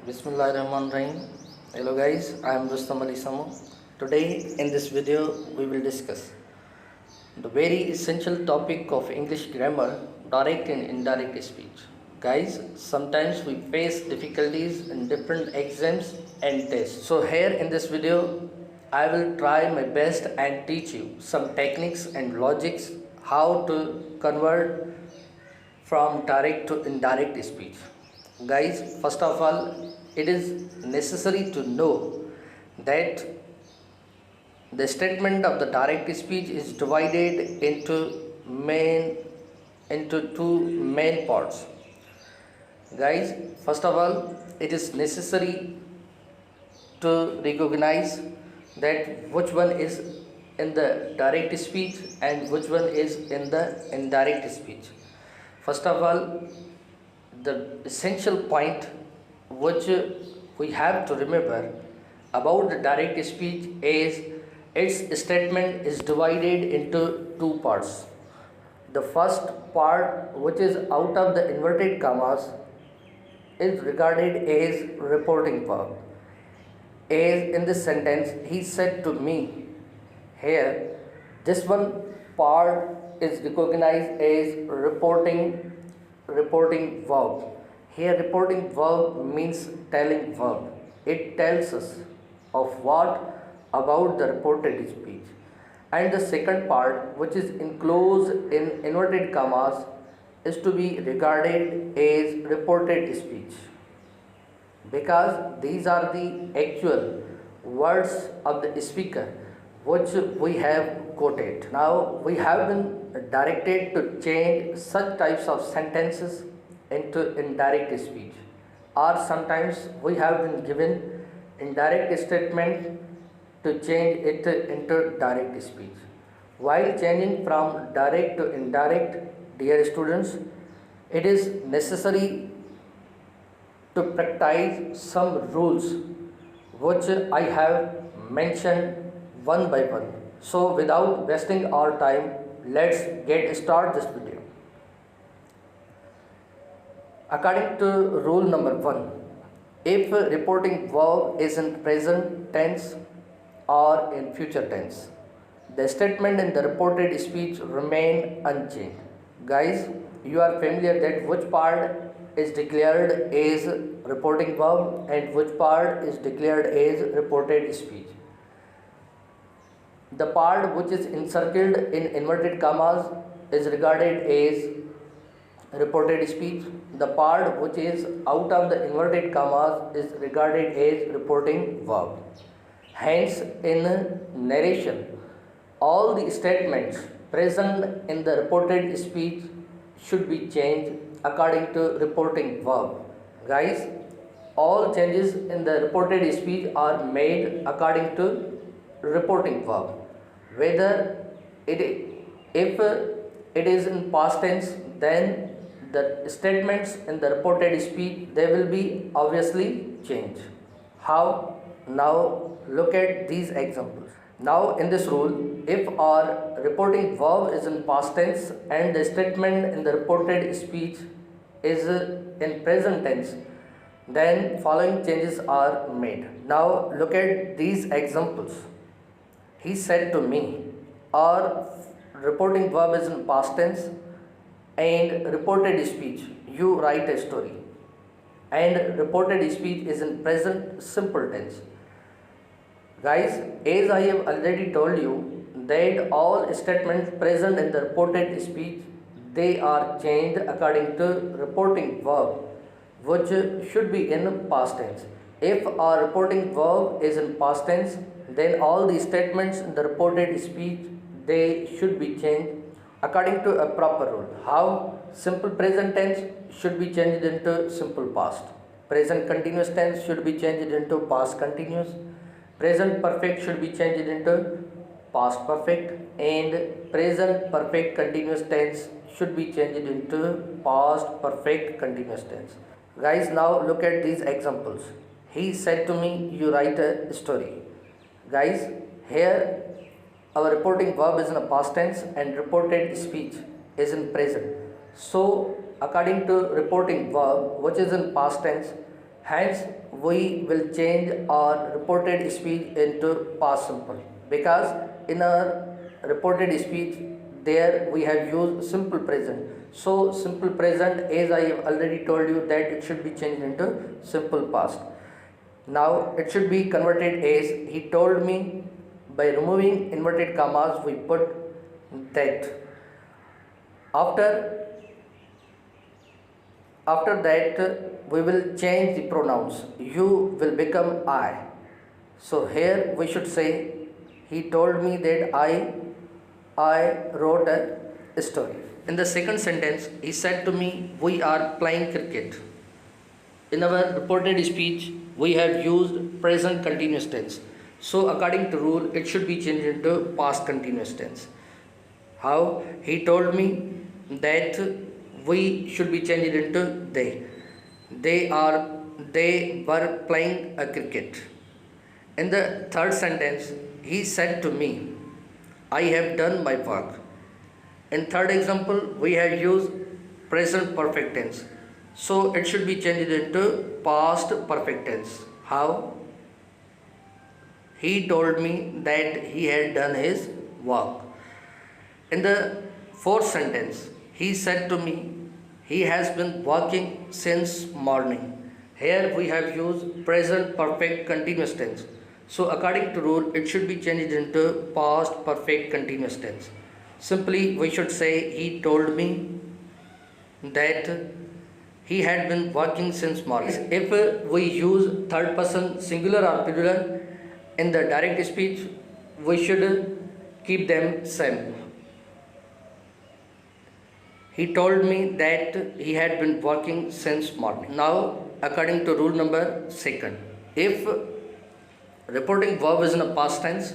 Bismillahirrahmanirrahim. Hello guys, I am Rustam Samo. Today in this video we will discuss the very essential topic of English grammar, direct and indirect speech. Guys, sometimes we face difficulties in different exams and tests. So here in this video I will try my best and teach you some techniques and logics how to convert from direct to indirect speech. Guys, first of all, it is necessary to know that the statement of the direct speech is divided into two main parts. Guys, first of all, it is necessary to recognize that which one is in the direct speech and which one is in the indirect speech. First of all, the essential point which we have to remember about the direct speech is its statement is divided into two parts. The first part, which is out of the inverted commas, is regarded as reporting verb. As in this sentence, he said to me, here this one part is recognized as reporting verb. Here reporting verb means telling verb. It tells us of what about the reported speech. And the second part, which is enclosed in inverted commas, is to be regarded as reported speech, because these are the actual words of the speaker which we have quoted. Now we have been directed to change such types of sentences into indirect speech, or sometimes we have been given indirect statement to change it into direct speech. While changing from direct to indirect, dear students, it is necessary to practice some rules which I have mentioned one by one. So without wasting our time, let's get start this video. According to rule number 1, if reporting verb is in present tense or in future tense, the statement in the reported speech remain unchanged. Guys, you are familiar that which part is declared as reporting verb and which part is declared as reported speech. The part which is encircled in inverted commas is regarded as reported speech. The part which is out of the inverted commas is regarded as reporting verb. Hence, in narration, all the statements present in the reported speech should be changed according to reporting verb. Guys, all changes in the reported speech are made according to reporting verb. Whether if it is in past tense, then the statements in the reported speech, they will be obviously changed. How? Now look at these examples. Now in this rule, if our reporting verb is in past tense and the statement in the reported speech is in present tense, then following changes are made. Now look at these examples. He said to me, our reporting verb is in past tense and reported speech, you write a story, and reported speech is in present simple tense. Guys, as I have already told you that all statements present in the reported speech, they are changed according to reporting verb, which should be in past tense. If our reporting verb is in past tense, then all the statements in the reported speech, they should be changed according to a proper rule. How? Simple present tense should be changed into simple past. Present continuous tense should be changed into past continuous. Present perfect should be changed into past perfect, and present perfect continuous tense should be changed into past perfect continuous tense. Guys, now look at these examples. He said to me, you write a story. Guys, here our reporting verb is in a past tense and reported speech is in present. So according to reporting verb, which is in past tense, Hence, we will change our reported speech into past simple, because in our reported speech there we have used simple present. So simple present, as I have already told you, that it should be changed into simple past. Now it should be converted as he told me. By removing inverted commas, we put that. After that, we will change the pronouns. You will become I. So here we should say, he told me that I wrote a story. In the second sentence, he said to me, we are playing cricket. In our reported speech, we have used present continuous tense. So according to rule, it should be changed into past continuous tense. How? He told me that we should be changed into they. They were playing a cricket. In the third sentence, he said to me, I have done my work. In third example, we have used present perfect tense. So it should be changed into past perfect tense. How? He told me that he had done his work. In the fourth sentence, he said to me, he has been working since morning. Here we have used present perfect continuous tense. So according to rule, it should be changed into past perfect continuous tense. Simply we should say, he told me that he had been working since morning. If we use third person singular or plural in the direct speech, we should keep them same. He told me that he had been working since morning. Now, according to rule number second, if reporting verb is in a past tense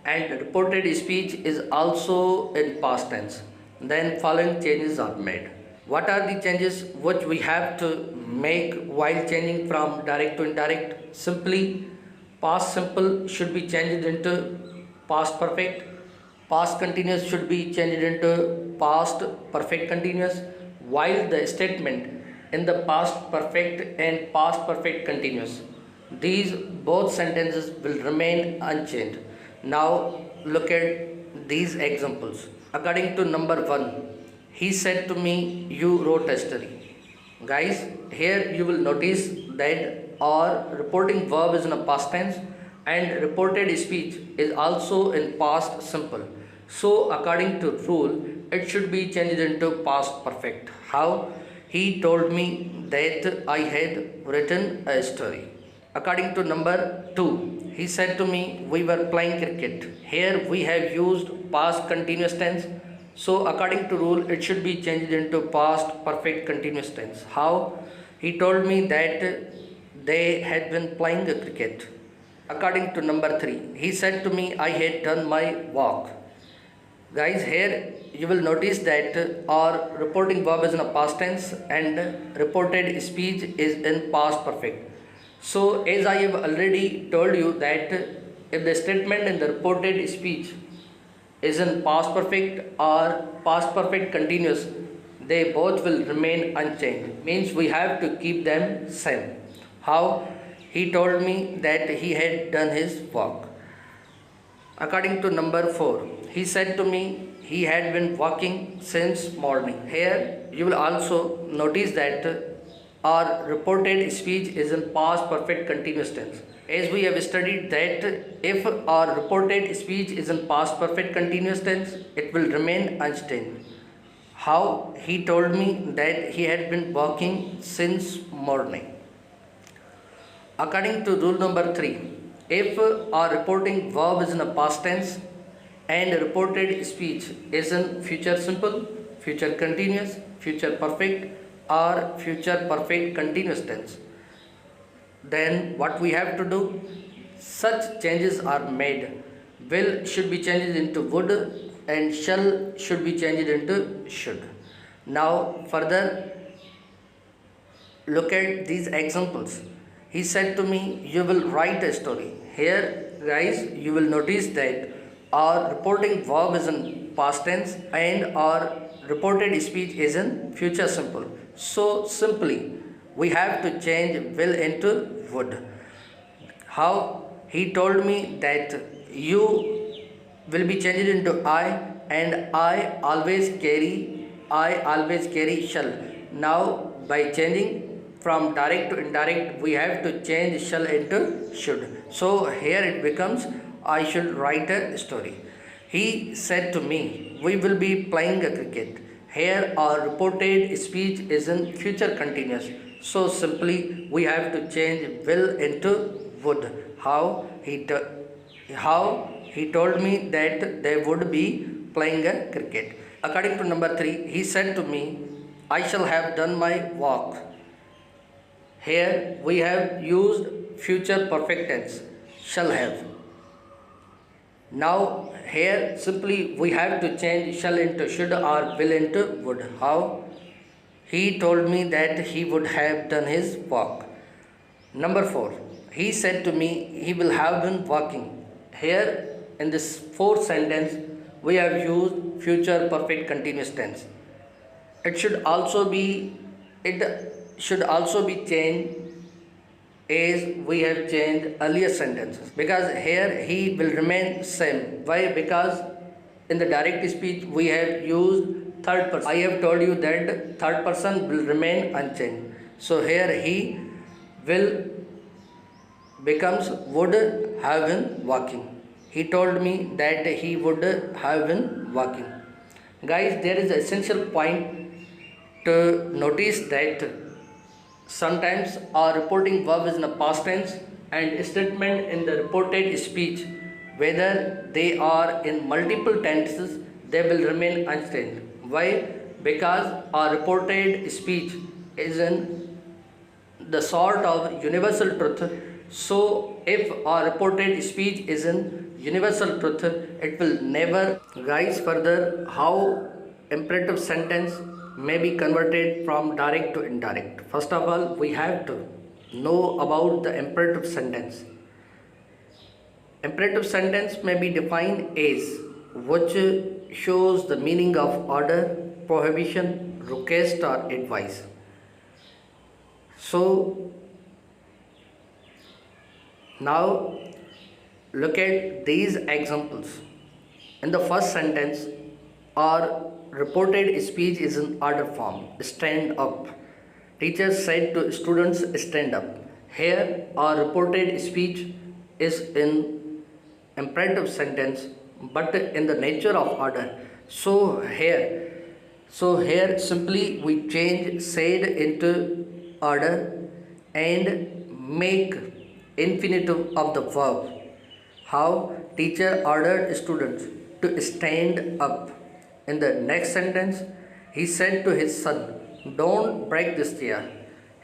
and reported speech is also in past tense, then following changes are made. What are the changes which we have to make while changing from direct to indirect? Simply, past simple should be changed into past perfect. Past continuous should be changed into past perfect continuous, while the statement in the past perfect and past perfect continuous, these both sentences will remain unchanged. Now look at these examples. According to number 1, he said to me, you wrote a story. Guys, here you will notice that our reporting verb is in a past tense and reported speech is also in past simple. So according to rule, it should be changed into past perfect. How? He told me that I had written a story. According to number 2, he said to me, we were playing cricket. Here we have used past continuous tense. So according to rule, it should be changed into past perfect continuous tense. How? He told me that they had been playing cricket. According to number 3, he said to me, I had done my work. Guys, here you will notice that our reporting verb is in a past tense and reported speech is in past perfect. So as I have already told you that if the statement in the reported speech is in past perfect or past perfect continuous, they both will remain unchanged. Means we have to keep them same. How? He told me that he had done his work. According to number 4, he said to me he had been working since morning. Here you will also notice that our reported speech is in past perfect continuous tense. As we have studied that if our reported speech is in past perfect continuous tense, it will remain unchanged. How? He told me that he had been working since morning. According to rule number 3, if our reporting verb is in a past tense and reported speech is in future simple, future continuous, future perfect or future perfect continuous tense, then what we have to do? Such changes are made. Will should be changed into would and shall should be changed into should. Now further look at these examples. He said to me, you will write a story. Here guys, you will notice that our reporting verb is in past tense and our reported speech is in future simple. So simply we have to change will into would. How? He told me that you will be changed into I, and I always carry shall. Now by changing from direct to indirect, we have to change shall into should. So here it becomes I should write a story. He said to me, we will be playing a cricket. Here our reported speech is in future continuous. So simply we have to change will into would. How? He told me that they would be playing a cricket. According to number 3, he said to me, I shall have done my work. Here we have used future perfect tense, shall have. Now here simply we have to change shall into should or will into would. How? He told me that he would have done his work. Number 4, he said to me he will have been working. Here in this fourth sentence we have used future perfect continuous tense. It should also be changed as we have changed earlier sentences, because here he will remain same. Why? Because in the direct speech we have used third person. I have told you that third person will remain unchanged. So here he will becomes would have been walking. He told me that he would have been walking. Guys, there is an essential point to notice that sometimes our reporting verb is in the past tense and statement in the reported speech, whether they are in multiple tenses, they will remain unchanged. Why? Because our reported speech is in the sort of universal truth. So if our reported speech is in universal truth, it will never. Guys, further, how imperative sentence may be converted from direct to indirect. First of all, we have to know about the imperative sentence. Imperative sentence may be defined as which shows the meaning of order, prohibition, request or advice. So now look at these examples. In the first sentence, our reported speech is in order form. Stand up. Teacher said to students, stand up. Here our reported speech is in imperative sentence, but in the nature of order. So here simply we change said into order and make infinitive of the verb. How? Teacher ordered students to stand up. In the next sentence, he said to his son, don't break this chair.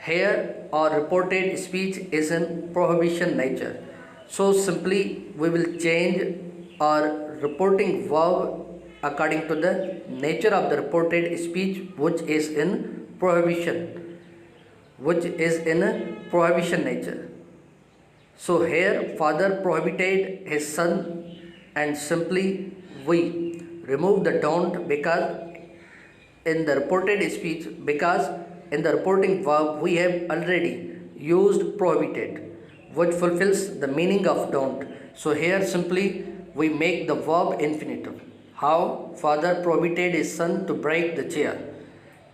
Here our reported speech is in prohibition nature. So simply we will change our reporting verb according to the nature of the reported speech, which is in prohibition nature. So here father prohibited his son, and simply we remove the don't because in the reported speech, because in the reporting verb we have already used prohibited, which fulfills the meaning of don't. So here simply we make the verb infinitive. How? Father prohibited his son to break the chair.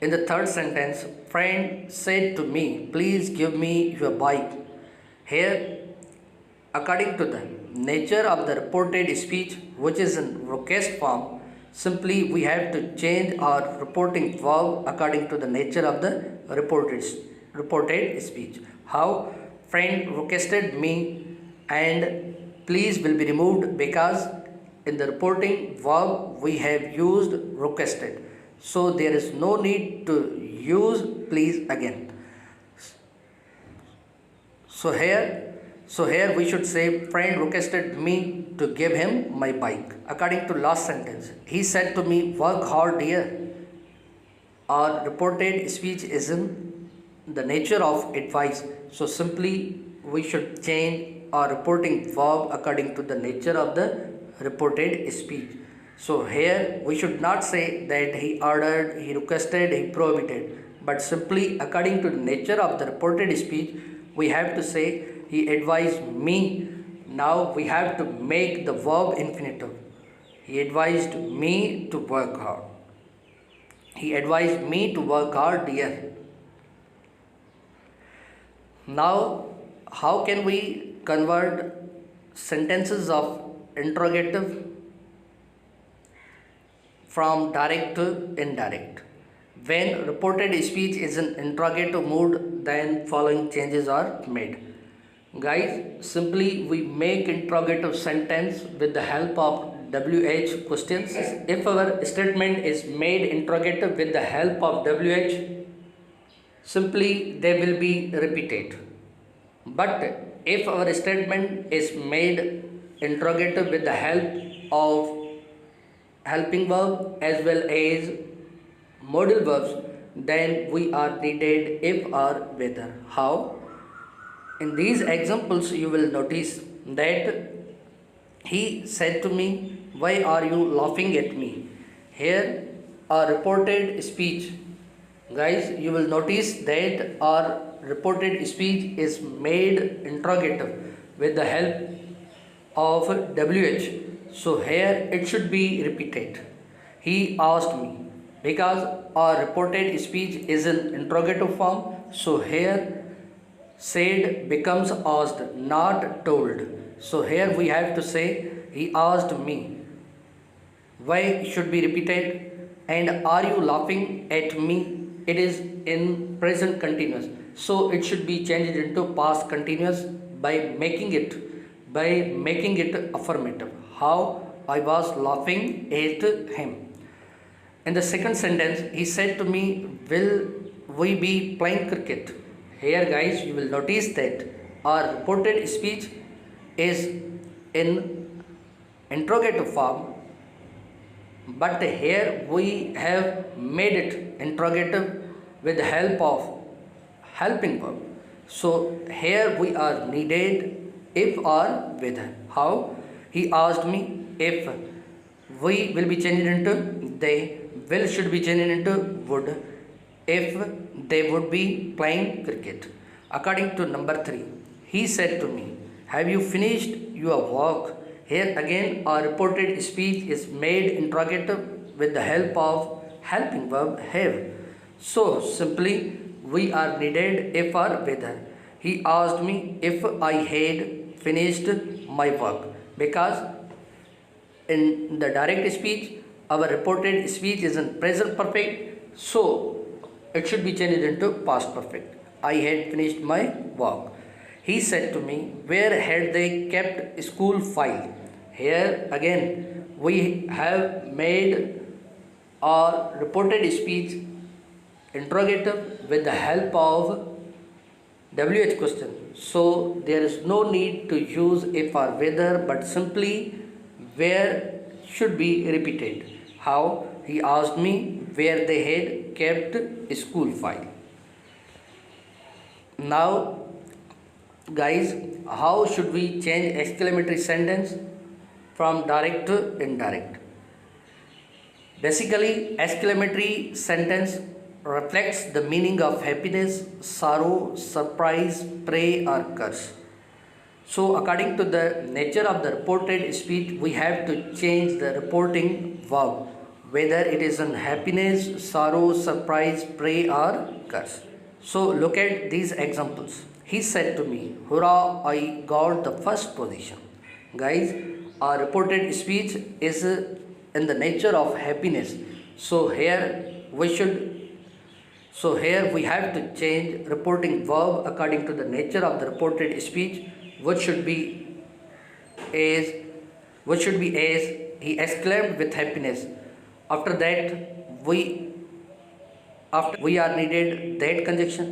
In the third sentence, friend said to me, please give me your bike. Here, according to the nature of the reported speech, which is in request form, simply we have to change our reporting verb according to the nature of the reported speech. How? Friend requested me, and please will be removed because in the reporting verb we have used requested. So there is no need to use please again. So here we should say friend requested me to give him my bike. According to last sentence, he said to me, work hard dear. Our reported speech is in the nature of advice. So simply we should change our reporting verb according to the nature of the reported speech. So here we should not say that he ordered, he requested, he prohibited, but simply according to the nature of the reported speech, we have to say he advised me. Now we have to make the verb infinitive. He advised me to work hard. He advised me to work hard, dear. Now, how can we convert sentences of interrogative from direct to indirect? When reported speech is in interrogative mode, then following changes are made. Guys, simply we make interrogative sentence with the help of WH questions. If our statement is made interrogative with the help of WH, simply they will be repeated. But if our statement is made interrogative with the help of helping verb as well as modal verbs, then we are needed if or whether. How? In these examples, you will notice that he said to me, "Why are you laughing at me?" Here, a reported speech. Guys, you will notice that our reported speech is made interrogative with the help of WH. So here it should be repeated. He asked me, because our reported speech is in interrogative form. So here said becomes asked, not told. So here we have to say he asked me. Why should be repeated? And are you laughing at me? It is in present continuous. So it should be changed into past continuous by making it affirmative. How? I was laughing at him. In the second sentence, he said to me, "Will we be playing cricket?" Here, guys, you will notice that our reported speech is in interrogative form, but here we have made it interrogative with the help of helping verb. So here we are needed if or whether. How? He asked me if. We will be changed into they. Will should be changed into would if they would be playing cricket. According to number 3, he said to me, "Have you finished your work?" Here again our reported speech is made interrogative with the help of helping verb have. So simply we are needed if or whether. He asked me if I had finished my work, because in the direct speech our reported speech is in present perfect, so it should be changed into past perfect. I had finished my work. He said to me, "Where had they kept school file?" Here again we have made our reported speech interrogative with the help of WH question. So there is no need to use if or whether, but simply where should be repeated. How? He asked me where they had kept school file. Now, guys, how should we change exclamatory sentence from direct to indirect? Basically, exclamatory sentence reflects the meaning of happiness, sorrow, surprise, praise or curse. So according to the nature of the reported speech, we have to change the reporting verb, whether it is in happiness, sorrow, surprise, praise or curse. So look at these examples. He said to me, "Hurrah, I got the first position." Guys, our reported speech is in the nature of happiness. So here we have to change reporting verb according to the nature of the reported speech, which should be as he exclaimed with happiness. After that we are needed that conjunction.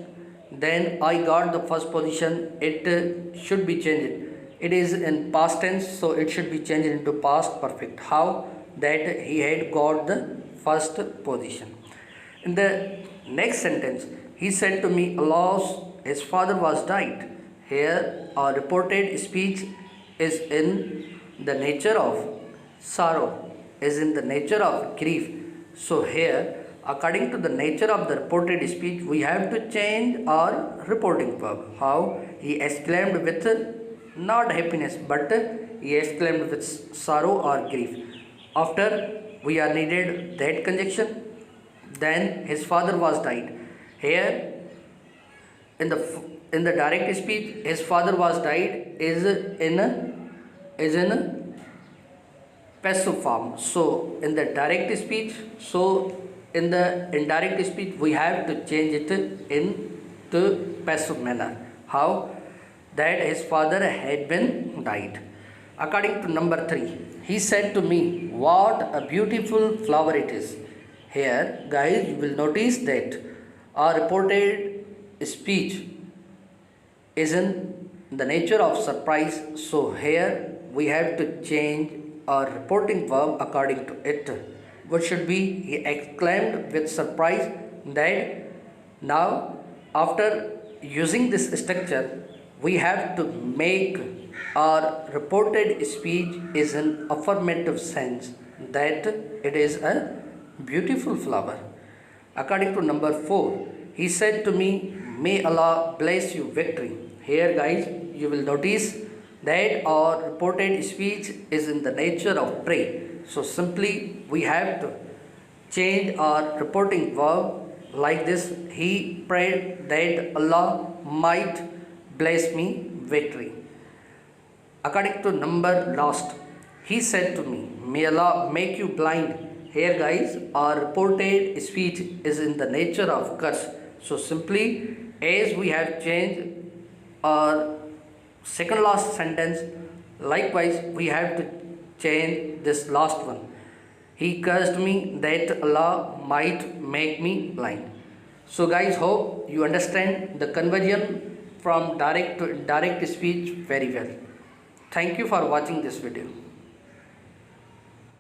Then I got the first position, it should be changed. It is in past tense, so it should be changed into past perfect. How? That he had got the first position. In the next sentence, he said to me, "Alas, his father was died." Here our reported speech is in the nature of sorrow, is in the nature of grief. So here According to the nature of the reported speech, we have to change our reporting verb. How? He exclaimed with not happiness, but he exclaimed with sorrow or grief. After we are needed that conjunction, then his father was died. Here in the direct speech, his father was died is in passive form. So in the direct speech, so in the indirect speech, we have to change it into passive manner. How? That his father had been died. According to number 3, he said to me, what a beautiful flower it is. Here, guys, you will notice that our reported speech is in the nature of surprise. So here we have to change our reporting verb according to it. What should be? He exclaimed with surprise that now after using this structure, we have to make our reported speech is in affirmative sense that it is a beautiful flower. According to number 4, he said to me, may Allah bless you victory. Here guys, you will notice that our reported speech is in the nature of pray. So simply we have to change our reporting verb like this. He prayed that Allah might bless me victory. According to number last, he said to me, may Allah make you blind. Here guys, our reported speech is in the nature of curse. So simply as we have changed our second last sentence, likewise we have to change this last one. He cursed me that Allah might make me blind. So guys, hope you understand the conversion from direct to indirect speech very well. Thank you for watching this video.